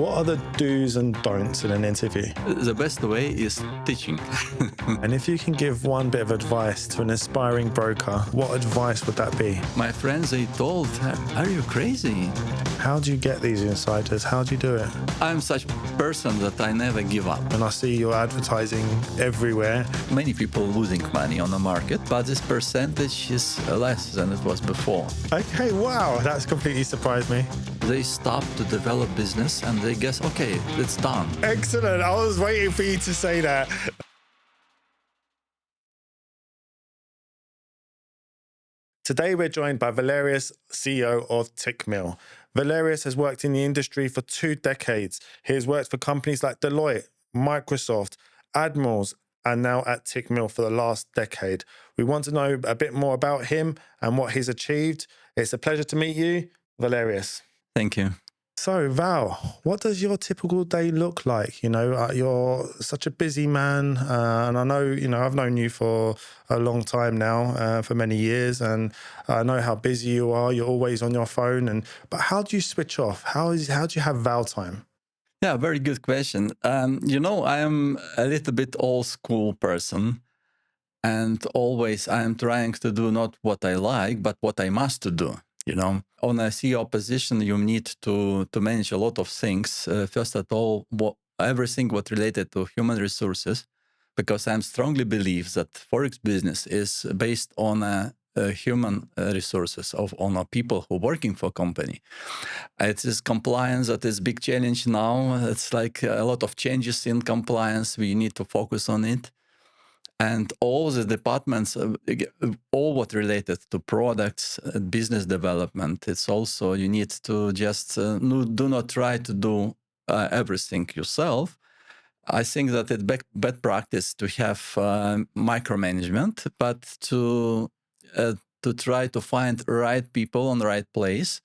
What are the do's and don'ts in an interview? The best way is teaching. And if you can give one bit of advice to an aspiring broker, what advice would that be? My friends, they told, are you crazy? How do you get these insiders? How do you do it? I'm such a person that I never give up. And I see you're advertising everywhere. Many people losing money on the market, but this percentage is less than it was before. Okay, wow, that's completely surprised me. They stop to develop business and they guess, okay, it's done. Excellent. I was waiting for you to say that. Today, we're joined by Valerius, CEO of TickMill. Valerius has worked in the industry for 2 decades. He has worked for companies like Deloitte, Microsoft, Admirals, and now at TickMill for the last decade. We want to know a bit more about him and what he's achieved. It's a pleasure to meet you, Valerius. Thank you. So, Val, what does your typical day look like? You know, you're such a busy man, and I know, I've known you for a long time now, for many years, and I know how busy you are. You're always on your phone, but how do you switch off? How do you have Val time? Yeah, very good question. I am a little bit old school person, and always I am trying to do not what I like, but what I must to do. On a CEO position, you need to manage a lot of things. First of all, everything what related to human resources, because I strongly believe that Forex business is based on human resources on people who are working for a company. It is compliance that is big challenge now. It's like a lot of changes in compliance. We need to focus on it. And all the departments, all what related to products, business development, it's also you need to just do not try to do everything yourself. I think that it's bad practice to have micromanagement, but to try to find right people on the right place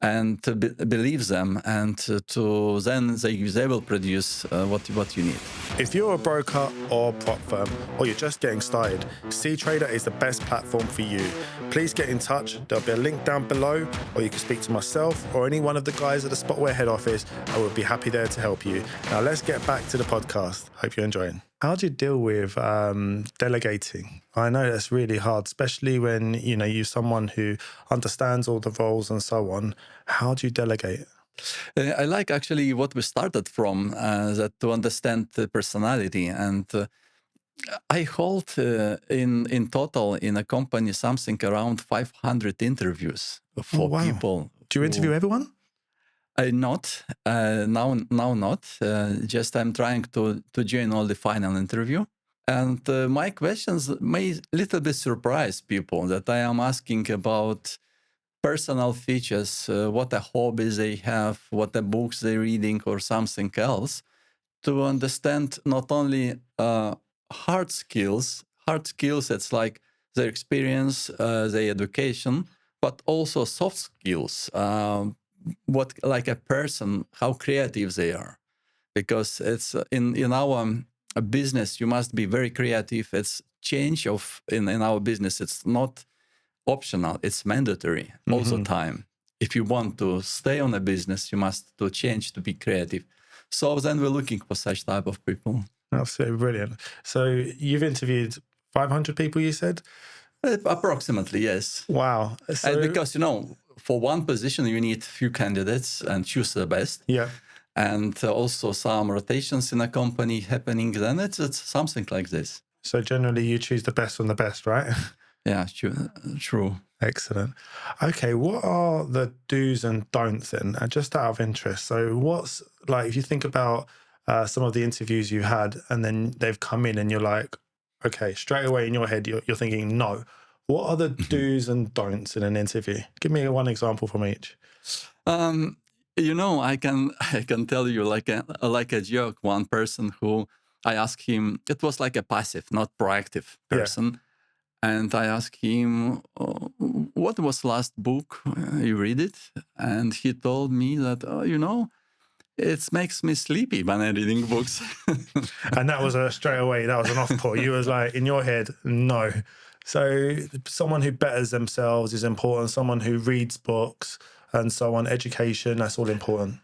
and to believe them, and to then they will produce what you need. If you're a broker or prop firm, or you're just getting started, CTrader is the best platform for you. Please get in touch. There'll be a link down below, or you can speak to myself or any one of the guys at the SpotWare head office. I will be happy there to help you. Now let's get back to the podcast. Hope you're enjoying. How do you deal with delegating? I know that's really hard, especially when you're someone who understands all the roles and so on. How do you delegate? I like actually what we started from, that to understand the personality. And I hold in total in a company something around 500 interviews for people. Do you interview everyone? Not now not. Just I'm trying to join all the final interview. And my questions may little bit surprise people, that I am asking about personal features, what a hobbies they have, what the books they're reading, or something else, to understand not only hard skills. It's like their experience, their education, but also soft skills. What like a person, how creative they are, because it's in our business you must be very creative. It's change of in our business. It's not optional. It's mandatory all the time. If you want to stay on a business, you must to change to be creative. So then we're looking for such type of people. Absolutely brilliant. So you've interviewed 500 people, you said? Approximately, yes. Wow. So, and because for one position, you need few candidates and choose the best. Yeah. And also some rotations in a company happening. Then it's something like this. So generally you choose the best from the best, right? Yeah, true. Excellent. Okay, what are the do's and don'ts then? Just out of interest. So what's like, if you think about some of the interviews you had and then they've come in and you're like, okay, straight away in your head, you're thinking, no. What are the do's and don'ts in an interview? Give me one example from each. I can tell you like a joke. One person who I asked him, it was like a passive, not proactive person. Yeah. And I asked him, what was last book you read it? And he told me that, it makes me sleepy when I'm reading books. And that was straight away, that was an off-put. You was like, in your head, no. So someone who betters themselves is important. Someone who reads books and so on, education, that's all important.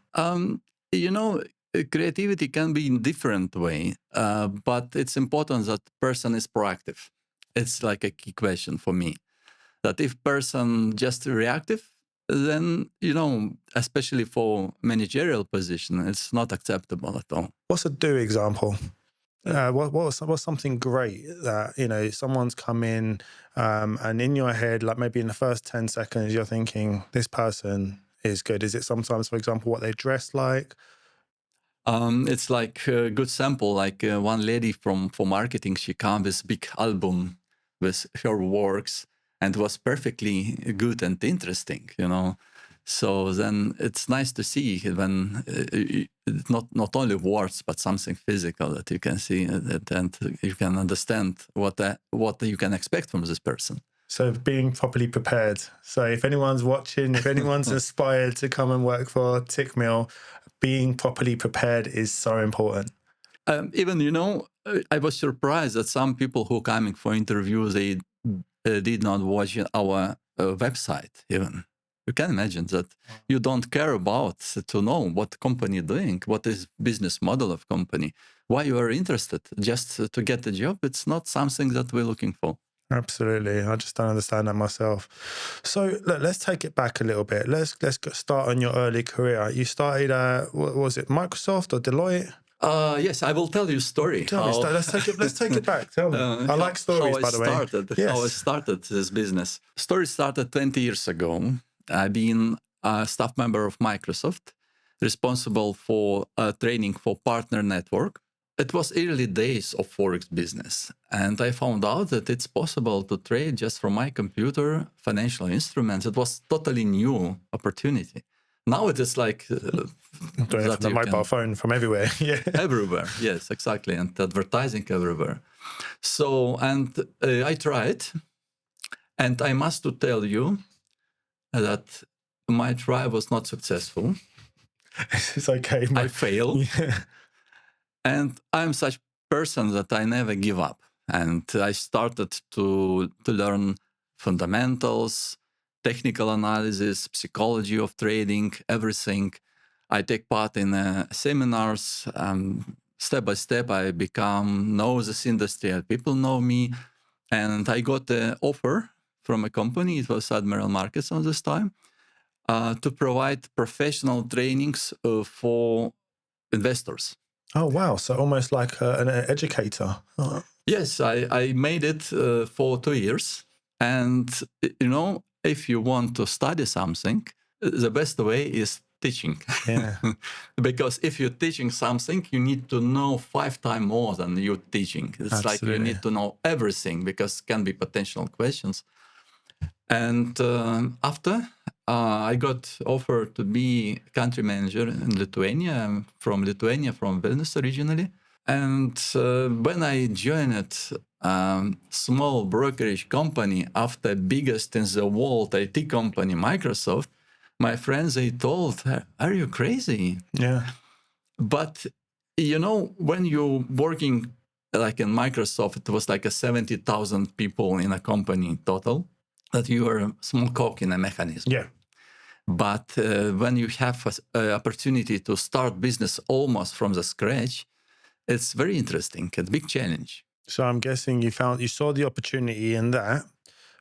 Creativity can be in different way, but it's important that person is proactive. It's like a key question for me. That if person just reactive, then especially for managerial position, it's not acceptable at all. What's a do example? What's something great that someone's come in and in your head, like maybe in the first 10 seconds, you're thinking this person is good. Is it sometimes, for example, what they dress like? It's like a good sample, like one lady for marketing, she came with big album with her works and was perfectly good and interesting, So then it's nice to see when not only words, but something physical that you can see and you can understand what you can expect from this person. So being properly prepared. So if anyone's watching, if anyone's inspired to come and work for Tickmill, being properly prepared is so important. Even, I was surprised that some people who coming for interviews, they did not watch our website even. You can imagine that you don't care about to know what company doing, what is business model of company, why you are interested. Just to get the job, it's not something that we're looking for. Absolutely. I just don't understand that myself. So look, let's take it back a little bit. Let's start on your early career. You started, what was it, Microsoft or Deloitte? Yes, I will tell you a story. Let's take it back. Tell me. I like stories, by the way. How I started this business. Story started 20 years ago. I've been a staff member of Microsoft, responsible for training for partner network. It was early days of Forex business, and I found out that it's possible to trade just from my computer financial instruments. It was totally new opportunity. Now it is like from the mobile phone from everywhere. Yeah, everywhere. Yes, exactly, and advertising everywhere. So, and I tried, and I must to tell you that my try was not successful. It's okay. I failed. Yeah. And I'm such person that I never give up. And I started to learn fundamentals, technical analysis, psychology of trading, everything. I take part in seminars. Step by step, I know this industry. People know me. And I got an offer from a company. It was Admiral Markets on this time. To provide professional trainings for investors. Oh, wow. So almost like an educator. Oh. Yes, I made it for 2 years. And, if you want to study something, the best way is teaching. Yeah. Because if you're teaching something, you need to know 5 times more than you're teaching. It's Absolutely. Like you need to know everything because it can be potential questions. And after I got offered to be country manager in Lithuania. I'm from Lithuania, from Vilnius originally. And when I joined small brokerage company after biggest in the world IT company, Microsoft, my friends, they told, are you crazy? Yeah. But, when you're working like in Microsoft, it was like 70,000 people in a company total, that you are a small cog in a mechanism. Yeah. But when you have an opportunity to start business almost from the scratch, it's very interesting, a big challenge. So I'm guessing you saw the opportunity in that,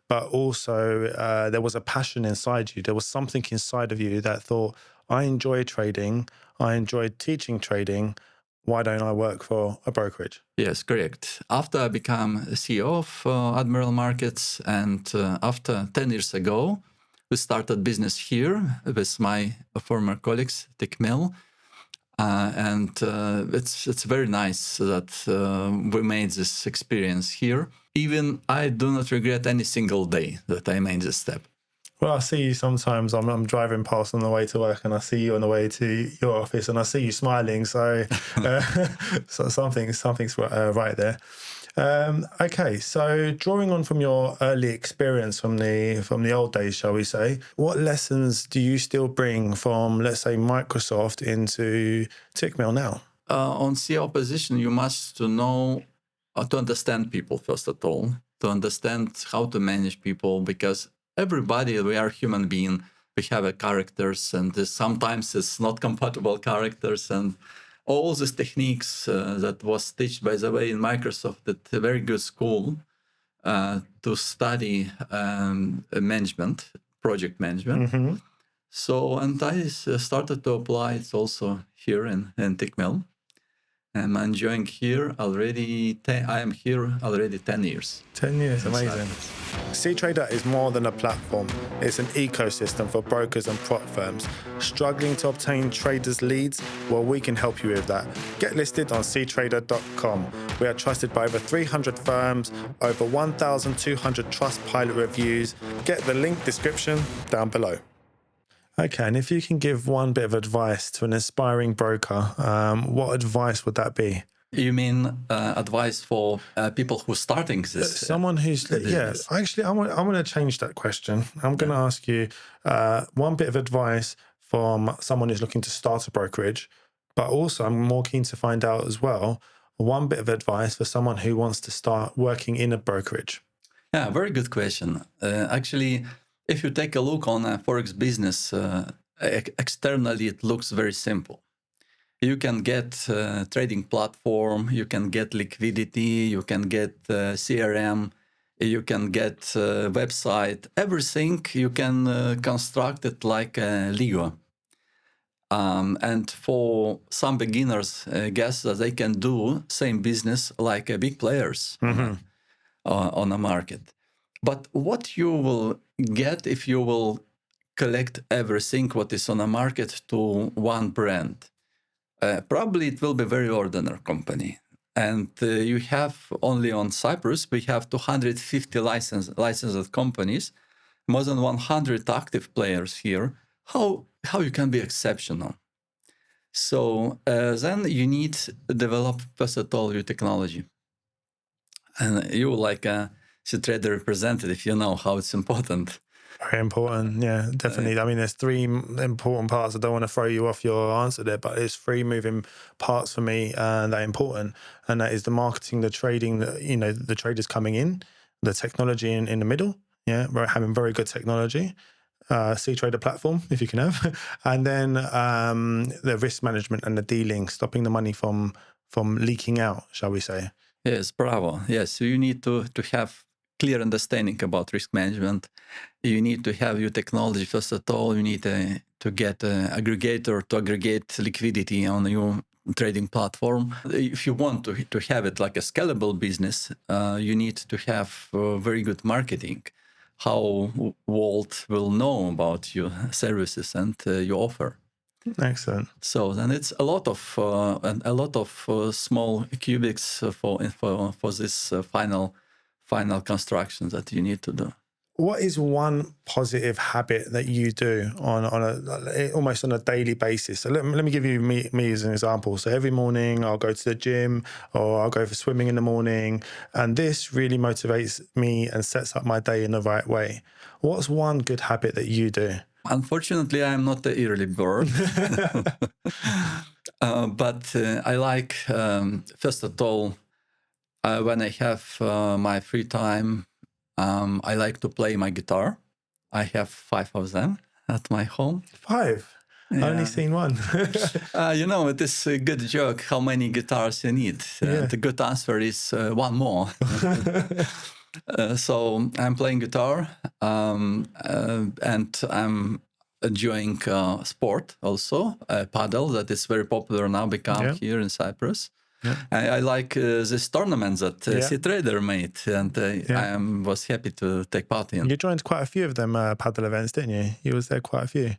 but also there was a passion inside you. There was something inside of you that thought, I enjoy trading. I enjoy teaching trading. Why don't I work for a brokerage? Yes, correct. After I became CEO of Admiral Markets, and after 10 years ago, we started business here with my former colleagues, Tickmill. And it's very nice that we made this experience here. Even I do not regret any single day that I made this step. Well, I see you sometimes. I'm driving past on the way to work, and I see you on the way to your office, and I see you smiling. So, so something's right there. Okay, so drawing on from your early experience from the old days, shall we say, what lessons do you still bring from, let's say, Microsoft into Tickmill now? On CEO position, you must know to understand people first of all, to understand how to manage people, because everybody, we are human being. we have characters, and sometimes it's not compatible characters, and all these techniques that was taught, by the way, in Microsoft, at a very good school to study management, project management. Mm-hmm. So, and I started to apply it also here in Tickmill. I'm enjoying here already. I am here already 10 years. 10 years, amazing. CTrader is more than a platform. It's an ecosystem for brokers and prop firms. Struggling to obtain traders' leads? Well, we can help you with that. Get listed on ctrader.com. We are trusted by over 300 firms, over 1,200 Trustpilot reviews. Get the link description down below. Okay, and if you can give one bit of advice to an aspiring broker, what advice would that be? You mean advice for people who are starting this? Someone who's, actually, I want to change that question. I'm going to ask you one bit of advice from someone who's looking to start a brokerage, but also I'm more keen to find out as well, one bit of advice for someone who wants to start working in a brokerage. Yeah, very good question. Actually, if you take a look on a Forex business, externally it looks very simple. You can get a trading platform, you can get liquidity, you can get CRM, you can get a website, everything you can construct it like a Lego. And for some beginners, I guess that they can do same business like big players on a market. But what you will get if you will collect everything what is on the market to one brand? Probably it will be very ordinary company. And you have only on Cyprus, we have 250 licensed companies, more than 100 active players here. How you can be exceptional? So then you need to develop, first of all, your technology. And you like a trader representative, you know how it's important. Very important, yeah, definitely. I mean, there's three important parts. I don't want to throw you off your answer there, but there's three moving parts for me that are important, and that is the marketing, the trading, the traders coming in, the technology in the middle, having very good technology, CTrader platform, if you can have, and then the risk management and the dealing, stopping the money from leaking out, shall we say. Yes, bravo. Yes, so you need to have clear understanding about risk management. You need to have your technology. First of all, you need to get an aggregator to aggregate liquidity on your trading platform. If you want to have it like a scalable business, you need to have very good marketing. How world will know about your services and your offer. Excellent. So then it's a lot of small cubics for this final construction that you need to do. What is one positive habit that you do almost on a daily basis? So let me give you me as an example. So every morning I'll go to the gym or I'll go for swimming in the morning, and this really motivates me and sets up my day in the right way. What's one good habit that you do? Unfortunately, I'm not the early bird, but I like, first of all, when I have my free time, I like to play my guitar. I have 5 of them at my home. 5? Yeah. I've only seen one. It is a good joke how many guitars you need. The good answer is one more. So I'm playing guitar and I'm enjoying sport also, paddle that is very popular now, here in Cyprus. Yeah. I like this tournament that CTrader made, and I was happy to take part in. You joined quite a few of them paddle events, didn't you? You was there quite a few.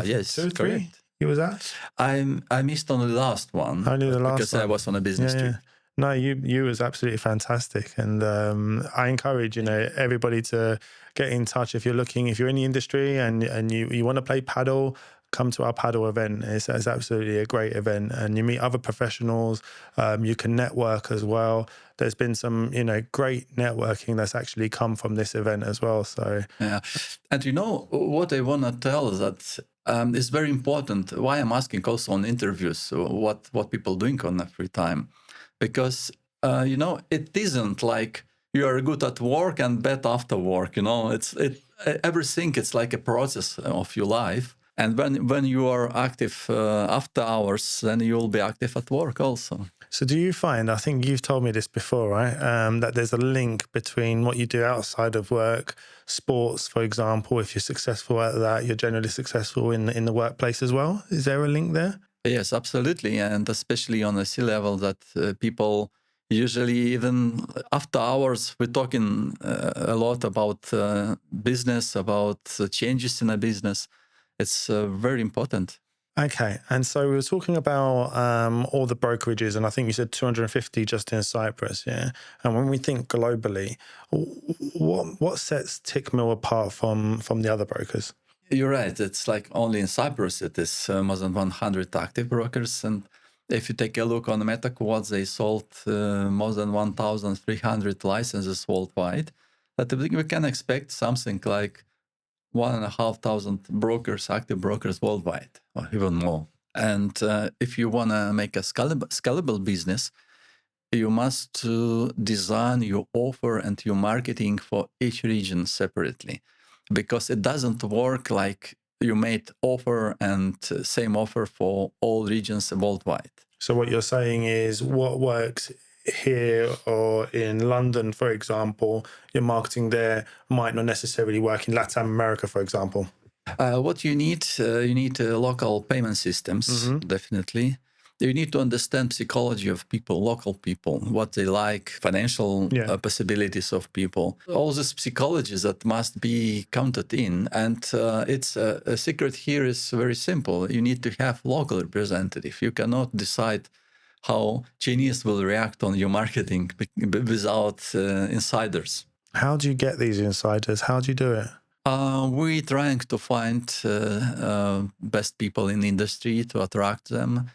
Yes, 2 or 3 correct. You was at? I missed on the last one. Only the last because one. I was on a business trip. No, you was absolutely fantastic, and I encourage everybody to get in touch if you're in the industry and you want to play paddle. Come to our paddle event. It's absolutely a great event, and you meet other professionals. You can network as well. There's been some, great networking that's actually come from this event as well. So yeah, and what I want to tell is that it's very important. Why I'm asking also on interviews what people doing on their free time, because it isn't like you are good at work and bad after work. everything, it's like a process of your life. And when you are active after hours, then you will be active at work also. So do you find, I think you've told me this before, right, that there's a link between what you do outside of work, sports, for example, if you're successful at that, you're generally successful in the workplace as well? Is there a link there? Yes, absolutely. And especially on a C-level that people usually, even after hours, we're talking a lot about business, about changes in a business. It's very important. Okay. And so we were talking about all the brokerages, and I think you said 250 just in Cyprus, yeah? And when we think globally, what sets Tickmill apart from the other brokers? You're right. It's like only in Cyprus it is more than 100 active brokers. And if you take a look on MetaQuad, they sold more than 1,300 licenses worldwide. But we can expect something like 1,500 brokers, active brokers worldwide, or even more. And if you want to make a scalable business, you must design your offer and your marketing for each region separately, because it doesn't work like you made offer and same offer for all regions worldwide. So what you're saying is what works here or in London, for example, your marketing there might not necessarily work in Latin America, for example. What you need local payment systems, definitely. You need to understand psychology of people, local people, what they like, financial possibilities of people. All this psychologies that must be counted in. And it's a secret here is very simple. You need to have local representative. You cannot decide how Chinese will react on your marketing without insiders. How do you get these insiders? How do you do it? We're trying to find best people in the industry to attract them,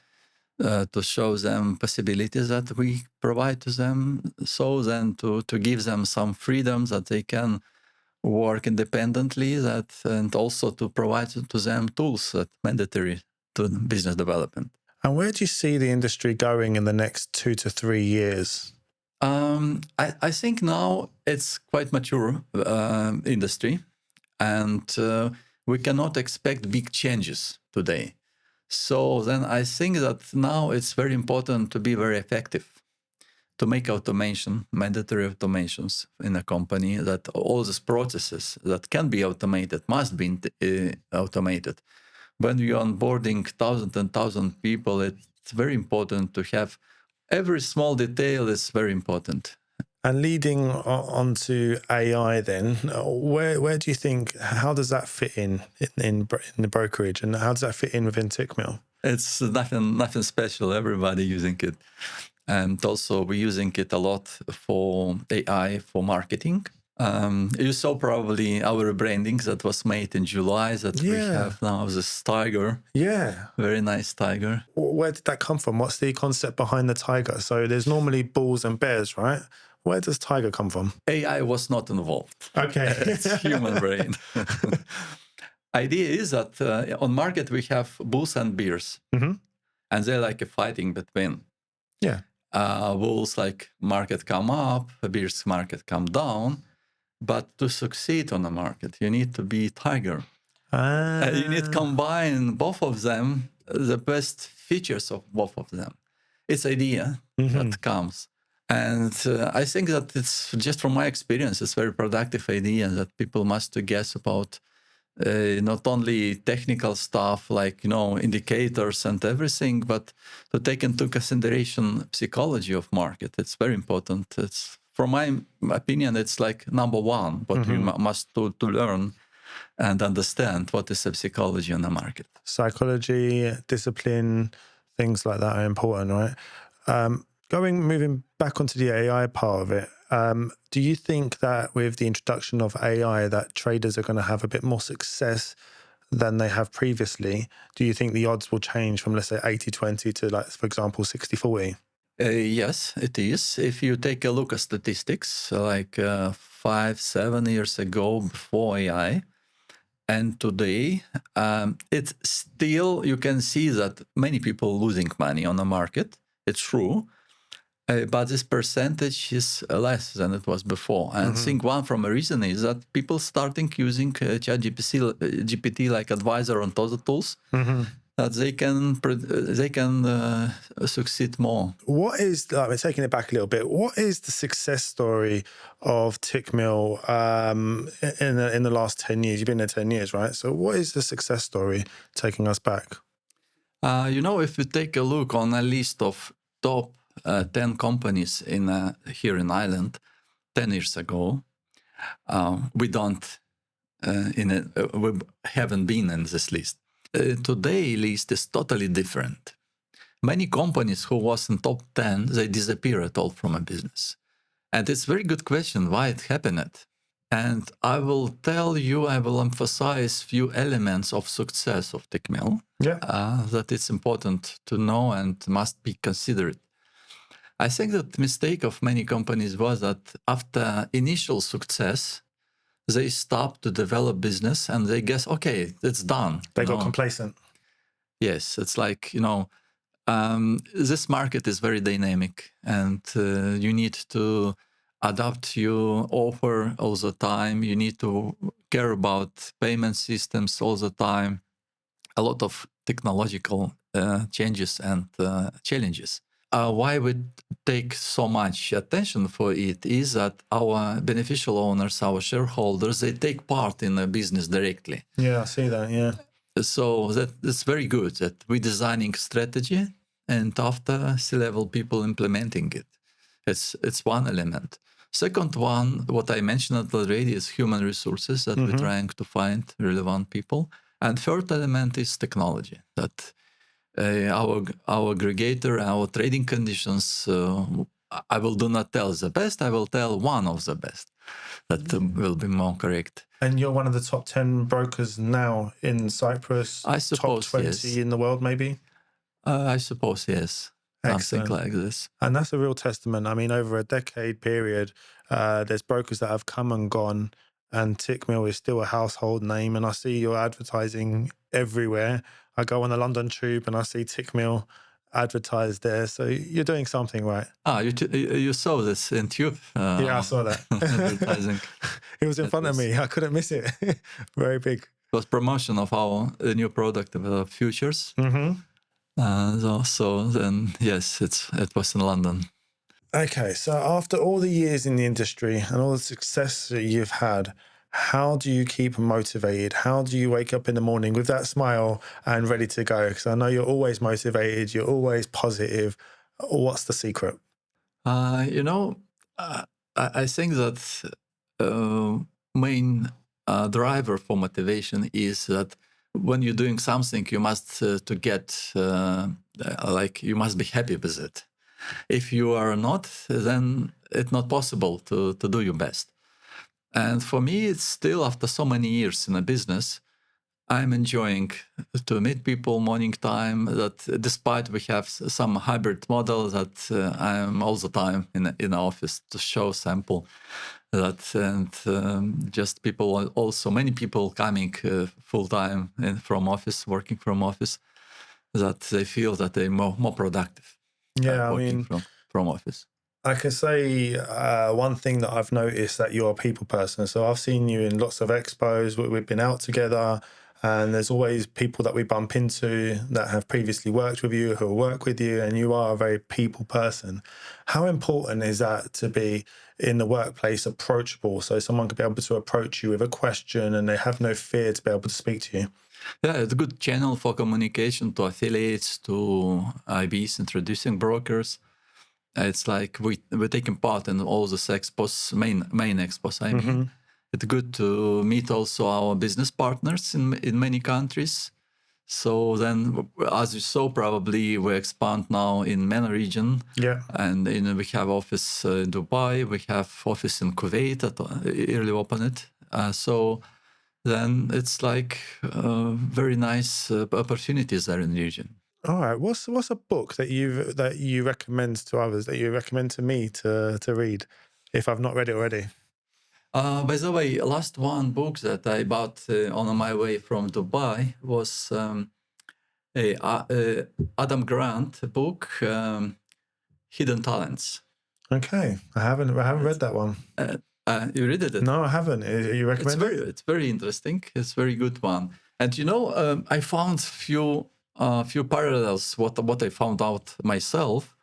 to show them possibilities that we provide to them, so then to give them some freedoms that they can work independently, and also to provide to them tools that mandatory to business development. And where do you see the industry going in the next 2 to 3 years? I think now it's quite mature industry, and we cannot expect big changes today. So then I think that now it's very important to be very effective, to make automation, mandatory automations in a company, that all these processes that can be automated must be automated. When you're onboarding thousands and thousands of people, it's very important to have every small detail is very important. And leading on to AI then, where do you think, how does that fit in the brokerage, and how does that fit in within Tickmill? It's nothing special, everybody using it. And also we're using it a lot for AI, for marketing. You saw probably our rebranding that was made in July, that we have now this tiger. Yeah. Very nice tiger. Where did that come from? What's the concept behind the tiger? So there's normally bulls and bears, right? Where does tiger come from? AI was not involved. Okay. It's human brain. Idea is that on market we have bulls and bears, and they're like a fighting between. Yeah. Bulls like market come up, bears market come down. But to succeed on the market, you need to be tiger. You need to combine both of them, the best features of both of them. It's idea that comes. And I think that it's just from my experience, it's very productive idea that people must guess about not only technical stuff like, indicators and everything, but to take into consideration psychology of market. It's very important. It's, from my opinion, it's like number one, what we must to learn and understand what is the psychology on the market. Psychology, discipline, things like that are important, right? Moving back onto the AI part of it, do you think that with the introduction of AI that traders are going to have a bit more success than they have previously? Do you think the odds will change from, let's say, 80-20 to, like, for example, 60-40? Yes, it is. If you take a look at statistics, like 5-7 years ago before AI, and today, it's still, you can see that many people losing money on the market. It's true. But this percentage is less than it was before. And I think one from a reason is that people starting using GPT like advisor on other tools, that they can succeed more. What is, we're taking it back a little bit, what is the success story of Tickmill in the last 10 years? You've been there 10 years, right? So what is the success story taking us back? If you take a look on a list of top 10 companies here in Ireland 10 years ago, we haven't been in this list. Today list is totally different. Many companies who was in top 10, they disappeared all from a business. And it's a very good question why it happened. And I will emphasize few elements of success of Tickmill that it's important to know and must be considered. I think that the mistake of many companies was that after initial success, they stopped to develop business and they guess, okay, it's done. They got complacent. Yes, it's like, this market is very dynamic and you need to adapt your offer all the time. You need to care about payment systems all the time. A lot of technological changes and challenges. Why we take so much attention for it is that our beneficial owners, our shareholders, they take part in the business directly. Yeah, I see that, yeah. So that's very good that we're designing strategy and after C-level people implementing it. It's one element. Second one, what I mentioned already is human resources that we're trying to find relevant people. And third element is technology, that our aggregator, our trading conditions, I will do not tell the best, I will tell one of the best. That will be more correct. And you're one of the top 10 brokers now in Cyprus? I suppose, top 20 in the world, maybe? I suppose, yes. Excellent. Something like this. And that's a real testament. I mean, over a decade period, there's brokers that have come and gone, and Tickmill is still a household name. And I see your advertising everywhere. I go on the London Tube and I see Tickmill advertised there. So you're doing something right. You saw this in Tube. Yeah, I saw that. Advertising. It was in front of me. I couldn't miss it. Very big. It was promotion of our new product, futures. So then, yes, it was in London. Okay, so after all the years in the industry and all the success that you've had, how do you keep motivated? How do you wake up in the morning with that smile and ready to go? Because I know you're always motivated, you're always positive. What's the secret? I think that main driver for motivation is that when you're doing something, you must you must be happy with it. If you are not, then it's not possible to do your best. And for me, it's still after so many years in a business, I'm enjoying to meet people morning time. That despite we have some hybrid model that I'm all the time in the office to show sample that, and just people also many people coming full time from office, working from office, that they feel that they're more productive. Yeah, I mean, from office. I can say one thing that I've noticed, that you're a people person. So I've seen you in lots of expos. We've been out together, and there's always people that we bump into that have previously worked with you, who work with you, and you are a very people person. How important is that to be in the workplace approachable, so someone could be able to approach you with a question and they have no fear to be able to speak to you? Yeah, it's a good channel for communication to affiliates, to IBs, introducing brokers. It's like we're taking part in all the expos, main expos, I mean. It's good to meet also our business partners in many countries. So then, as you saw, probably we expand now in MENA region. Yeah. And we have office in Dubai, we have office in Kuwait that early opened it. So then it's like very nice opportunities there in the region. All right. What's a book that you recommend to others, that you recommend to me to read if I've not read it already? By the way, last one book that I bought on my way from Dubai was Adam Grant book. hidden talents. Okay, I haven't read that one. You read it? No, I haven't. You recommend it? It's very interesting. It's a very good one. And I found few parallels what I found out myself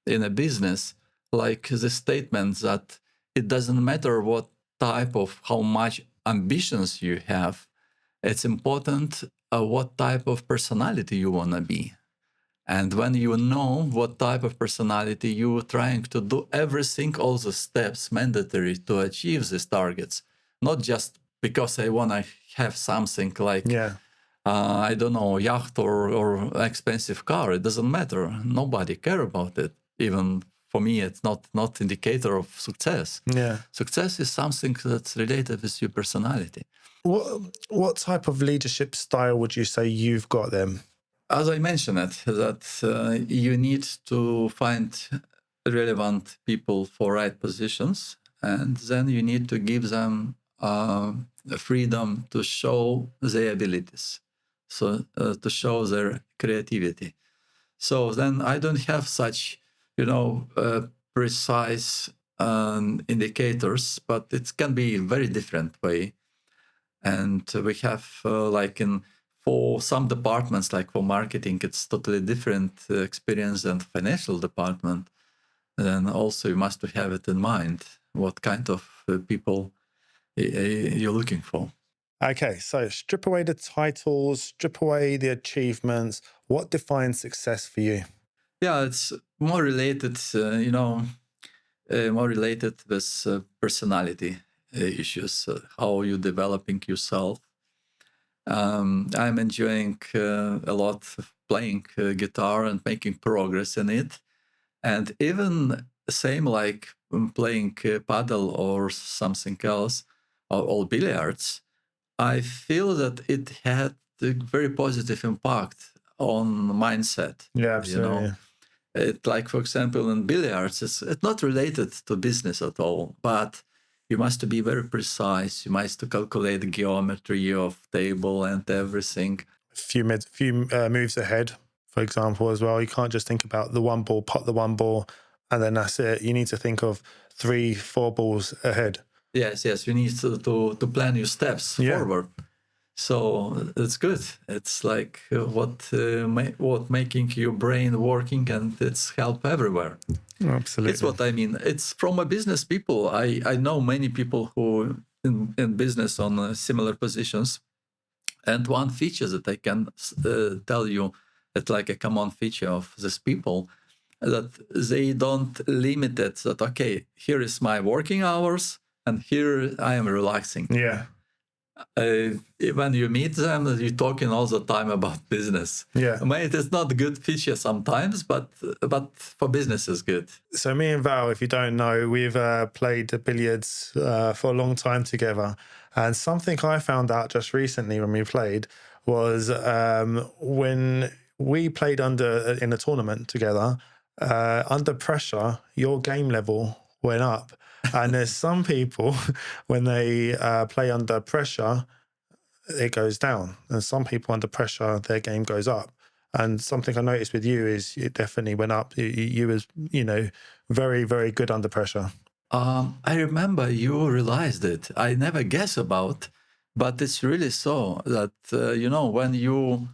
in a business, like the statement that it doesn't matter what type of how much ambitions you have. It's important what type of personality you want to be. And when you know what type of personality you're trying to do everything, all the steps mandatory to achieve these targets, not just because I want to have something like, I don't know, yacht or expensive car. It doesn't matter. Nobody care about it. Even for me, it's not indicator of success. Yeah. Success is something that's related with your personality. What type of leadership style would you say you've got then? As I mentioned that you need to find relevant people for right positions, and then you need to give them freedom to show their abilities, so to show their creativity. So then I don't have such, precise indicators, but it can be a very different way. And we have for some departments, like for marketing, it's totally different experience than financial department. Then also you must have it in mind what kind of people you're looking for. Okay, so strip away the titles, strip away the achievements. What defines success for you? Yeah, it's more related, more related with personality issues, how you're developing yourself. I'm enjoying a lot of playing guitar and making progress in it. And even same like playing paddle or something else, or billiards, I feel that it had a very positive impact on mindset. Yeah, absolutely. It, like, for example, in billiards, it's not related to business at all, but you must be very precise. You must calculate the geometry of table and everything. Few moves ahead, for example, as well. You can't just think about the one ball, pot the one ball, and then that's it. You need to think of 3-4 balls ahead. Yes. You need to plan your steps forward. So it's good. It's like what making your brain working, and it's help everywhere. Absolutely. It's what I mean. It's from a business people. I know many people who in business on similar positions. And one feature that I can tell you, it's like a common feature of these people, that they don't limit it. That, okay, here is my working hours, and here I am relaxing. Yeah. When you meet them, you're talking all the time about business. Yeah. I mean, it is not a good feature sometimes, but for business is good. So me and Val, if you don't know, we've played billiards for a long time together. And something I found out just recently when we played was when we played in a tournament together, under pressure, your game level went up. And there's some people, when they play under pressure, it goes down. And some people under pressure, their game goes up. And something I noticed with you is it definitely went up. You was, very, very good under pressure. I remember you realized it. I never guess about, but it's really so that, when you,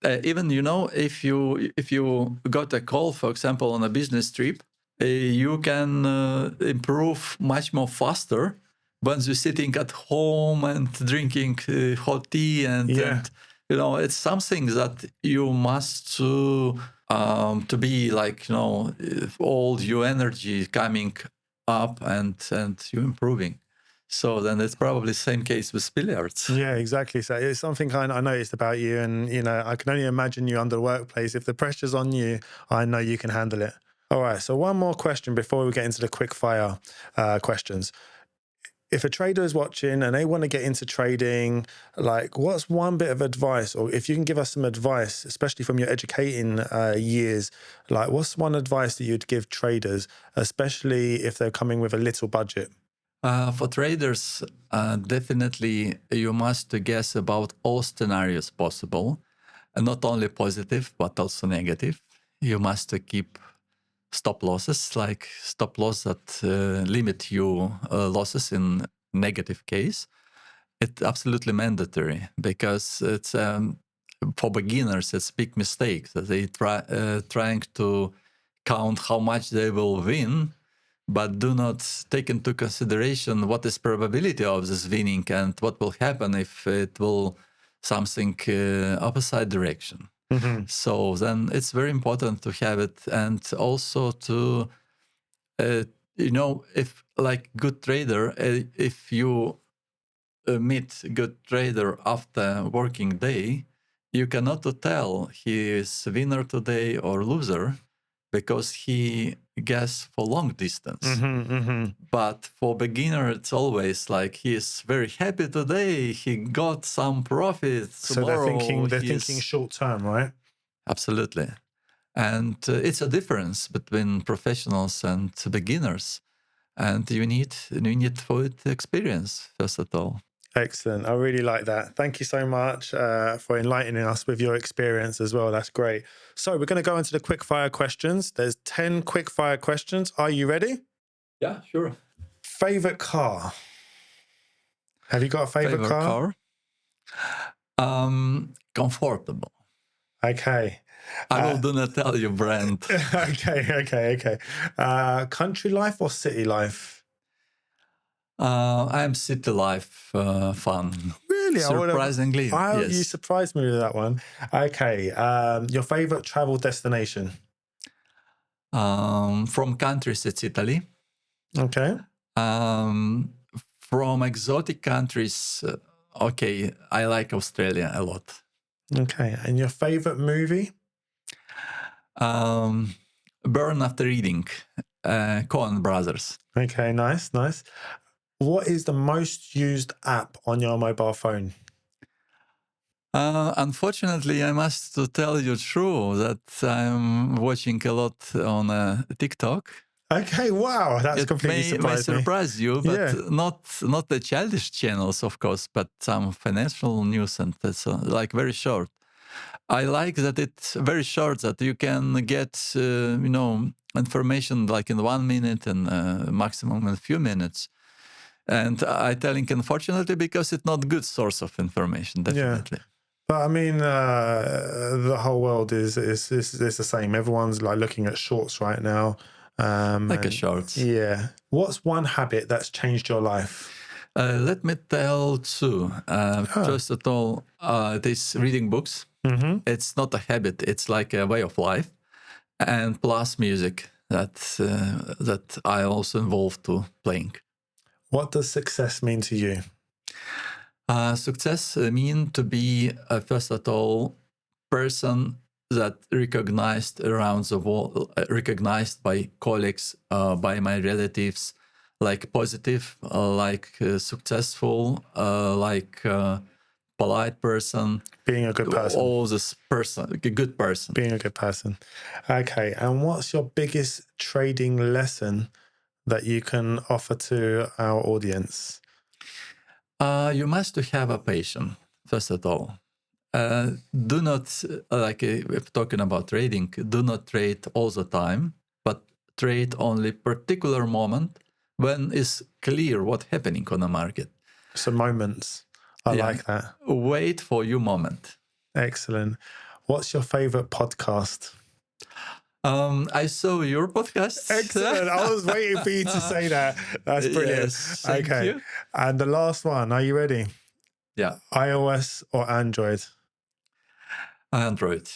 even, if you got a call, for example, on a business trip, you can improve much more faster when you're sitting at home and drinking hot tea and it's something that you must to be like, all your energy coming up and you improving. So then it's probably the same case with billiards. Yeah, exactly. So it's something I noticed about you, and I can only imagine you under the workplace. If the pressure's on you, I know you can handle it. All right, so one more question before we get into the quick fire questions. If a trader is watching and they want to get into trading, like, what's one bit of advice, or if you can give us some advice, especially from your educating years, like what's one advice that you'd give traders, especially if they're coming with a little budget? For traders, definitely you must guess about all scenarios possible, and not only positive, but also negative. You must keep stop losses, like stop loss that limit you losses in negative case. It's absolutely mandatory because it's for beginners. It's big mistake that they trying to count how much they will win, but do not take into consideration what is probability of this winning and what will happen if it will something opposite direction. Mhm. So then it's very important to have it, and also to if like good trader, if you meet good trader after working day, you cannot tell he is winner today or loser because he guess for long distance. Mm-hmm, mm-hmm. But for beginner, it's always like he is very happy today. He got some profit. So Tomorrow they're thinking short term, right? Absolutely. And it's a difference between professionals and beginners. And you need for it experience, first of all. Excellent. I really like that. Thank you so much for enlightening us with your experience as well. That's great. So we're going to go into the quick fire questions. There's 10 quick fire questions. Are you ready? Yeah, sure. Favorite car? Have you got a favorite car? Comfortable. Okay. I will do not tell you brand. Okay. Country life or city life? I'm city life fan. Really? Surprisingly, yes. You surprised me with that one. Okay. Your favorite travel destination? From countries, it's Italy. Okay. From exotic countries, I like Australia a lot. Okay. And your favorite movie? Burn After Reading, Coen Brothers. Okay, nice. What is the most used app on your mobile phone? Unfortunately, I must tell you true that I'm watching a lot on TikTok. Okay, wow, that's completely surprised me. It may surprise you, but not the childish channels, of course, but some financial news, and it's like very short. I like that it's very short, that you can get information like in 1 minute and maximum in a few minutes. And I telling unfortunately because it's not good source of information, definitely. Yeah. But I mean, the whole world is the same. Everyone's like looking at shorts right now. Like a shorts. Yeah. What's one habit that's changed your life? Let me tell two. First of all, it is reading books. Mm-hmm. It's not a habit. It's like a way of life. And plus music that I also involved to playing. What does success mean to you? Success mean to be, first of all, person that recognized around the world, recognized by colleagues, by my relatives, like positive, successful, polite person. Being a good person. All this person, a good person. Being a good person. Okay. And what's your biggest trading lesson that you can offer to our audience? You must have a patience, first of all. Do not, if talking about trading, do not trade all the time, but trade only particular moment when it's clear what's happening on the market. So moments. I like that. Wait for your moment. Excellent. What's your favorite podcast? I saw your podcast. Excellent. I was waiting for you to say that. That's brilliant. Yes, thank you. And the last one, are you ready? Yeah. iOS or Android? Android.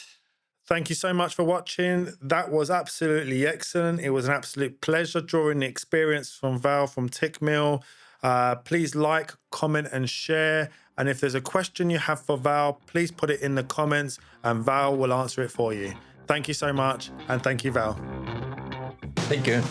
Thank you so much for watching. That was absolutely excellent. It was an absolute pleasure drawing the experience from Val from Tickmill. Please like, comment and share. And if there's a question you have for Val, please put it in the comments and Val will answer it for you. Thank you so much. And thank you, Val. Thank you.